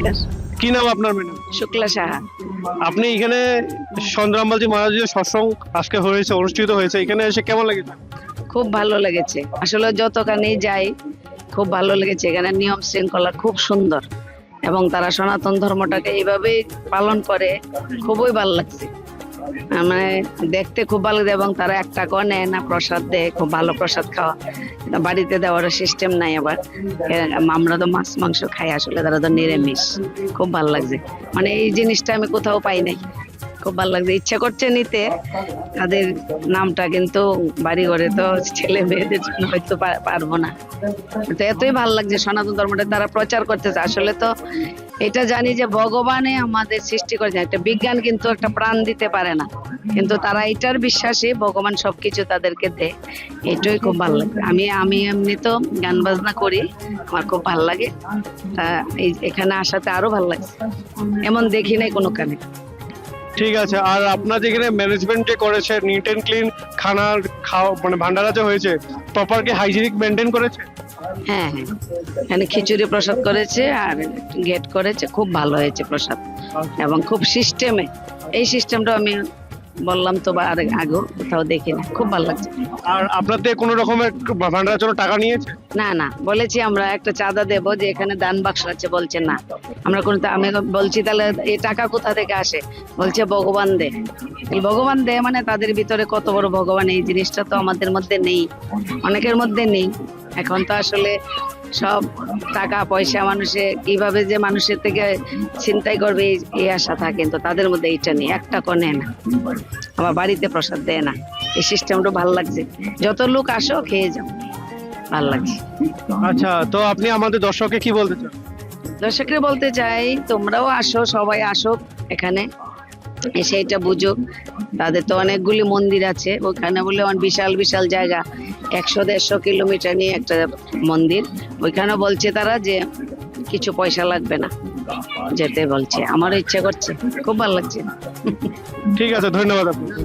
নমস্কার। কি নাম আপনার ম্যাডাম? শুক্লা সাহা। আপনি এখানে চন্দ্রাম্বালজি মহারাজের সৎসঙ্গ আজকে হয়েছে, অনুষ্ঠিত হয়েছে, এখানে এসে কেমন লেগেছে? খুব ভালো লেগেছে, আসলে যতখানি যাই খুব ভালো লেগেছে। এখানে নিয়ম শৃঙ্খলা খুব সুন্দর এবং তারা সনাতন ধর্মটাকে এইভাবেই পালন করে, খুবই ভালো লাগছে। মানে দেখতে খুব ভালো লাগে এবং তারা এক টাকাও নেয় না, প্রসাদ দেয়, খুব ভালো প্রসাদ খাওয়া। বাড়িতে দেওয়ার সিস্টেম নাই আবার। আমরা তো মাছ মাংস খাই, আসলে তারা তো নিরামিষ। খুব ভালো লাগছে, মানে এই জিনিসটা আমি কোথাও পাই নাই। খুব ভালো লাগছে, ইচ্ছা করছে নিতে তাদের নামটা, কিন্তু বাড়ি ঘরে তো ছেলে মেয়েদের জন্য হয়তো পারবো না। তো এতই ভালো লাগছে সনাতন ধর্মটা তারা প্রচার করতেছে। আসলে তো এটা জানি যে ভগবানে আমাদের সৃষ্টি করেছে, একটা বিজ্ঞান কিন্তু একটা প্রাণ দিতে পারে না, কিন্তু তারা এটার বিশ্বাসী ভগবান সবকিছু তাদেরকে দেয়। এটাই খুব ভালো লাগে। আমি এমনি তো গান বাজনা করি, আমার খুব ভালো লাগে। এখানে আসাতে আরো ভালো লাগছে, এমন দেখি নাই কোনো কানে। ঠিক আছে। আর আপনার যেখানে ম্যানেজমেন্ট যে করেছে, নিট এন্ড ক্লিন খানার খাওয়া মানে ভান্ডারা যে হয়েছে, প্রপার কি হাইজিনিক মেনটেন করেছে? হ্যাঁ হ্যাঁ, এখানে খিচুড়ি প্রসাদ করেছে আর গেট করেছে, খুব ভালো হয়েছে প্রসাদ এবং খুব সিস্টেমে। এই সিস্টেমটা আমি বললাম তো আর আগেও কোথাও দেখি না, খুব ভালো লাগছে। আর আপনাদের কোনো রকমের ভান্ডারার জন্য টাকা নিয়েছে? না না, বলেছি আমরা একটা চাঁদা দেবো, যে এখানে দান বাক্স আছে, বলছে না। আমরা কোনো, আমি বলছি তাহলে এই টাকা কোথা থেকে আসে, বলছে ভগবান দে। ভগবান দে মানে তাদের ভিতরে কত বড় ভগবান, এই জিনিসটা তো আমাদের মধ্যে নেই, অনেকের মধ্যে নেই। এখন তো আসলে সব টাকা পয়সা মানুষে কিভাবে যে মানুষের থেকে চিন্তাই করবে এই আশা থাকে, কিন্তু তাদের মধ্যে এইটা নেই, একটা নেয় না। আবার বাড়িতে প্রসাদ দেয় না, এই সিস্টেমটা ভালো লাগছে। যত লোক আসো খেয়ে যাও, ভালো লাগছে। আচ্ছা, তো আপনি আমাদের দর্শককে কি বলতে চান? দর্শকরা বলতে চাই, তোমরাও আসো, সবাই আসো এখানে, এসে এটা বুঝুক। তাদের তো অনেকগুলি মন্দির আছে ওখানে, বলে বিশাল বিশাল জায়গা, 100-150 কিলোমিটার নিয়ে একটা মন্দির। ওইখানে বলছে তারা যে কিছু পয়সা লাগবে না, যেতে বলছে। আমারও ইচ্ছা করছে, খুব ভালো লাগছে। ঠিক আছে, ধন্যবাদ আপনাকে।